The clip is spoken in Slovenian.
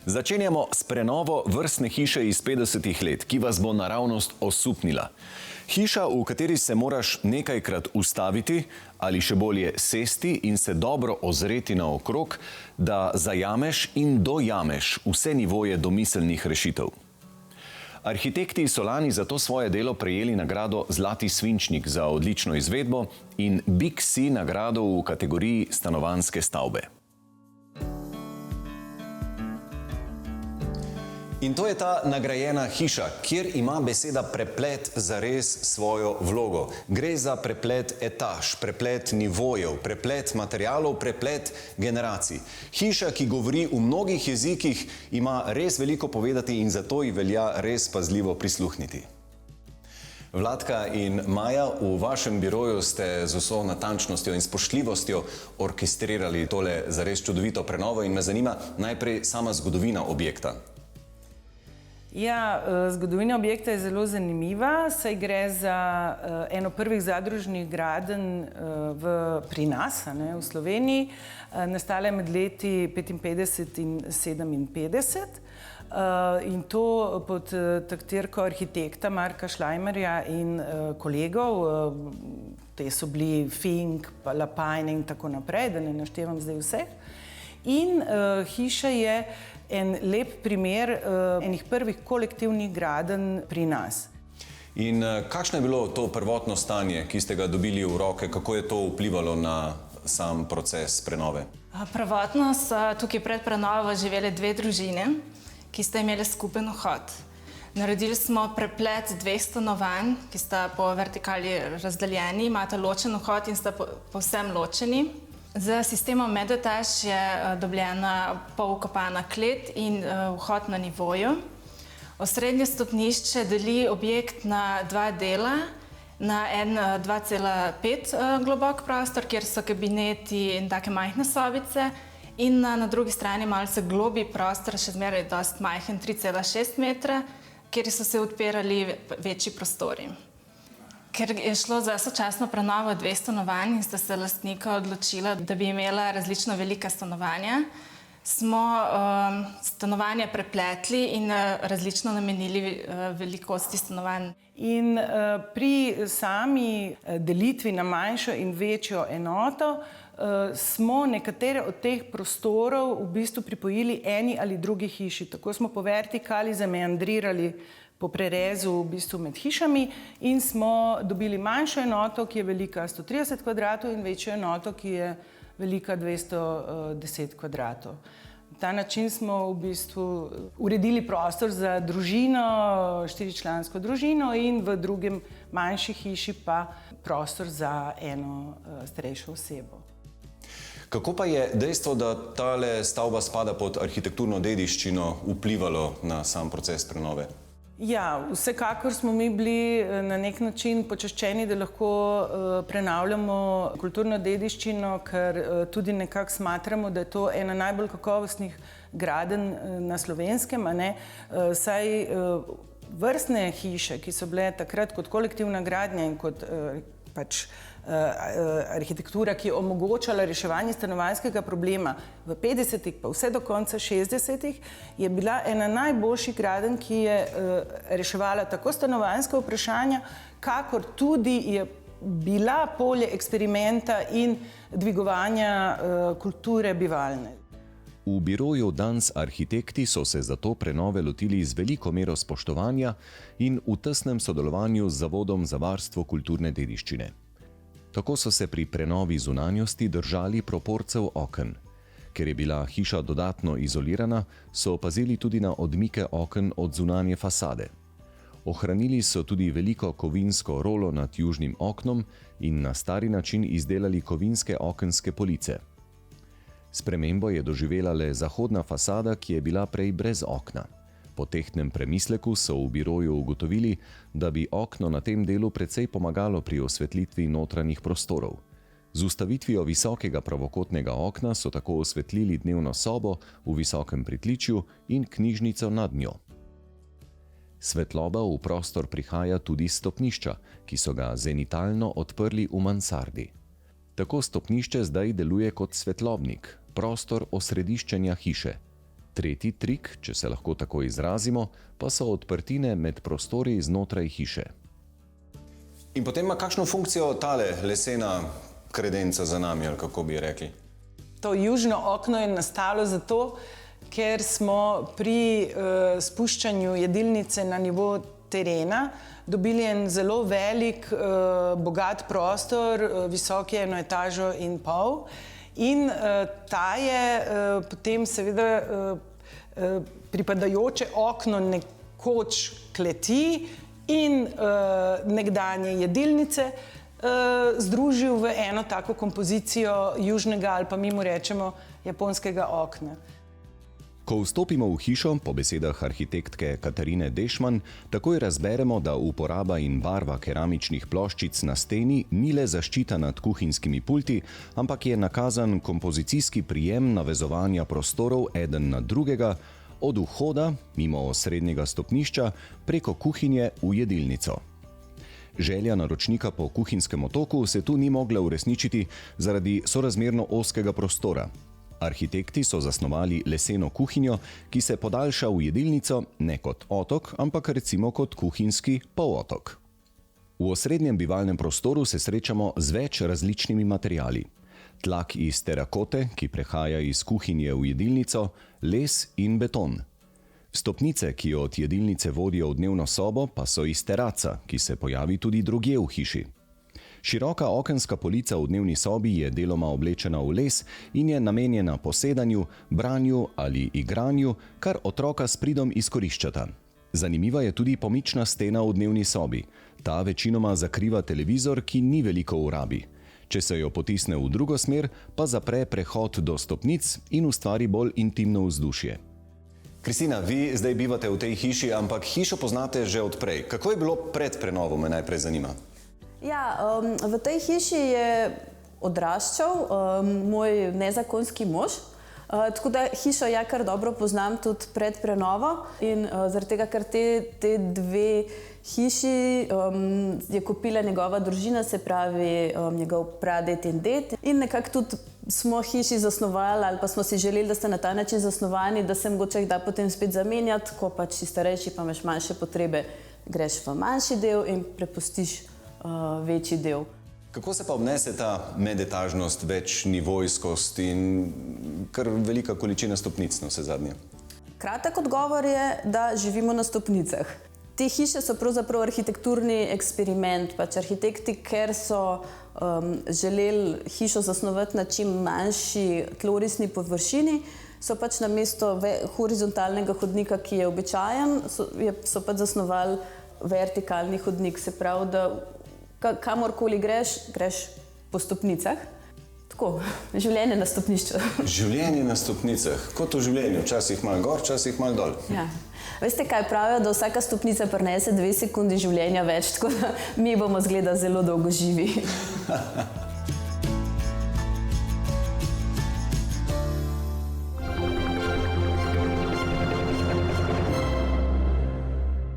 Začenjamo s prenovo vrstne hiše iz 50-ih let, ki vas bo naravnost osupnila. Hiša, v kateri se moraš nekajkrat ustaviti ali še bolje sesti in se dobro ozreti naokrog, da zajameš in dojameš vse nivoje domiselnih rešitev. Arhitekti so lani za to svoje delo prejeli nagrado Zlati svinčnik za odlično izvedbo in Big C nagrado v kategoriji stanovanjske stavbe. In to je ta nagrajena hiša, kjer ima beseda preplet zares svojo vlogo. Gre za preplet etaž, preplet nivojev, preplet materialov, preplet generacij. Hiša, ki govori v mnogih jezikih, ima res veliko povedati in zato ji velja res pazljivo prisluhniti. Vladka in Maja, v vašem biroju ste z vso natančnostjo in spoštljivostjo orkestrirali tole zares čudovito prenovo in me zanima najprej sama zgodovina objekta. Ja, zgodovina objekta je zelo zanimiva, saj gre za eno prvih zadružnih gradenj pri nas, v Sloveniji. Nastala je med leti 55 in 57 in to pod taktirko arhitekta Marka Šlajmerja in kolegov. Te so bili Fink, Lapajne in tako naprej, da ne naštevam zdaj vseh. In hiša je en lep primer enih prvih kolektivnih gradenj pri nas. In kakšno je bilo to prvotno stanje, ki ste ga dobili v roke? Kako je to vplivalo na sam proces prenove? Prvotno so tukaj pred prenovo živele dve družine, ki sta imeli skupen vhod. Naredili smo preplet dveh stanovanj, ki sta po vertikali razdeljeni, imata ločen vhod in sta povsem ločeni. Z sistemom medetaž je dobljena polkopana klet in vhod na nivoju. Osrednje stopnišče deli objekt na dva dela, na en 2,5 globok prostor, kjer so kabineti in take majhne sobice, in na drugi strani malce globlji prostor, še zmeraj dosti majhen, 3,6 metra, kjer so se odpirali večji prostori. Ker je šlo za sočasno prenovo dveh stanovanj in sta se lastnika odločila, da bi imela različno velika stanovanja, smo stanovanja prepletli in različno namenili velikosti stanovanj. In pri sami delitvi na manjšo in večjo enoto smo nekatere od teh prostorov v bistvu pripojili eni ali drugi hiši. Tako smo po vertikali zameandrirali po prerezu v bistvu med hišami in smo dobili manjšo enoto, ki je velika 130 kvadratov in večjo enoto, ki je velika 210 kvadratov. Na ta način smo v bistvu uredili prostor za družino, štiričlansko družino in v drugem manjši hiši pa prostor za eno starejšo osebo. Kako pa je dejstvo, da tale stavba spada pod arhitekturno dediščino vplivalo na sam proces prenove? Ja, vsekakor smo mi bili na nek način počaščeni, da lahko prenavljamo kulturno dediščino, ker tudi nekako smatramo, da je to ena najbolj kakovostnih gradenj na Slovenskem, saj vrstne hiše, ki so bile takrat kot kolektivna gradnja in kot arhitektura, ki je omogočala reševanje stanovanjskega problema v 50-ih pa vse do konca 60-ih, je bila ena najboljših gradenj, ki je reševala tako stanovanjska vprašanja, kakor tudi je bila polje eksperimenta in dvigovanja kulture bivalne. V biroju Dans arhitekti so se zato prenove lotili z veliko mero spoštovanja in v tesnem sodelovanju z Zavodom za varstvo kulturne dediščine. Tako so se pri prenovi zunanjosti držali proporcev oken. Ker je bila hiša dodatno izolirana, so opazili tudi na odmike oken od zunanje fasade. Ohranili so tudi veliko kovinsko rolo nad južnim oknom in na stari način izdelali kovinske okenske police. Spremembo je doživela le zahodna fasada, ki je bila prej brez okna. Po tehtnem premisleku so v biroju ugotovili, da bi okno na tem delu precej pomagalo pri osvetlitvi notranjih prostorov. Z ustavitvijo visokega pravokotnega okna so tako osvetlili dnevno sobo v visokem pritličju in knjižnico nad njo. Svetloba v prostor prihaja tudi s stopnišča, ki so ga zenitalno odprli v mansardi. Tako stopnišče zdaj deluje kot svetlobnik, prostor osrediščenja hiše. Tretji trik, če se lahko tako izrazimo, pa so odprtine med prostori znotraj hiše. In potem ima kakšno funkcijo tale lesena kredenca za nami, ali kako bi rekli? To južno okno je nastalo zato, ker smo pri spuščanju jedilnice na nivo terena dobili en zelo velik, bogat prostor, visok je 1,5 etažo. In ta je potem seveda pripadajoče okno nekoč kleti in nekdanje jedilnice združil v eno tako kompozicijo južnega ali pa mi mu rečemo japonskega okna. Ko vstopimo v hišo, po besedah arhitektke Katarine Dešman, takoj razberemo, da uporaba in barva keramičnih ploščic na steni ni le zaščita nad kuhinjskimi pulti, ampak je nakazan kompozicijski prijem navezovanja prostorov eden na drugega, od vhoda, mimo osrednjega stopnišča, preko kuhinje v jedilnico. Želja naročnika po kuhinjskem otoku se tu ni mogla uresničiti zaradi sorazmerno ozkega prostora. Arhitekti so zasnovali leseno kuhinjo, ki se podaljša v jedilnico ne kot otok, ampak recimo kot kuhinjski polotok. V osrednjem bivalnem prostoru se srečamo z več različnimi materiali. Tlak iz terakote, ki prehaja iz kuhinje v jedilnico, les in beton. Stopnice, ki od jedilnice vodijo v dnevno sobo, pa so iz teraca, ki se pojavi tudi drugje v hiši. Široka okenska polica v dnevni sobi je deloma oblečena v les in je namenjena posedanju, branju ali igranju, kar otroka s pridom izkoriščata. Zanimiva je tudi pomična stena v dnevni sobi. Ta večinoma zakriva televizor, ki ni veliko v rabi. Če se jo potisne v drugo smer, pa zapre prehod do stopnic in ustvari bolj intimno vzdušje. Kristina, vi zdaj bivate v tej hiši, ampak hišo poznate že od prej. Kako je bilo pred prenovo, me najprej zanima? Ja, v tej hiši je odraščal moj nezakonski mož, tako da hišo ja kar dobro poznam tudi pred prenovo in zaradi tega, ker te dve hiši je kupila njegova družina, se pravi njegov praded in ded, in nekako tudi smo hiši zasnovali ali pa smo si želeli, da ste na ta način zasnovani, da se mogoče jih da potem spet zamenjati, ko pač si starejši pa imaš manjše potrebe, greš v manjši del in prepustiš večji del. Kako se pa obnese ta medetažnost, večnivojskost in kar velika količina stopnic na vse zadnje? Kratek odgovor je, da živimo na stopnicah. Te hiše so pravzaprav arhitekturni eksperiment, pač arhitekti, ker so želeli hišo zasnovati na čim manjši tlorisni površini, so pač namesto horizontalnega hodnika, ki je običajen, so pač zasnovali vertikalni hodnik, se pravi, da kamorkoli greš, greš po stopnicah. Tako, življenje na stopnišču. Življenje na stopnicah, kot v življenju, včasih malo gor, včasih malo dol. Ja. Veste, kaj pravijo, da vsaka stopnica prinese 2 sekundi življenja več, tako da mi bomo zgleda zelo dolgo živi.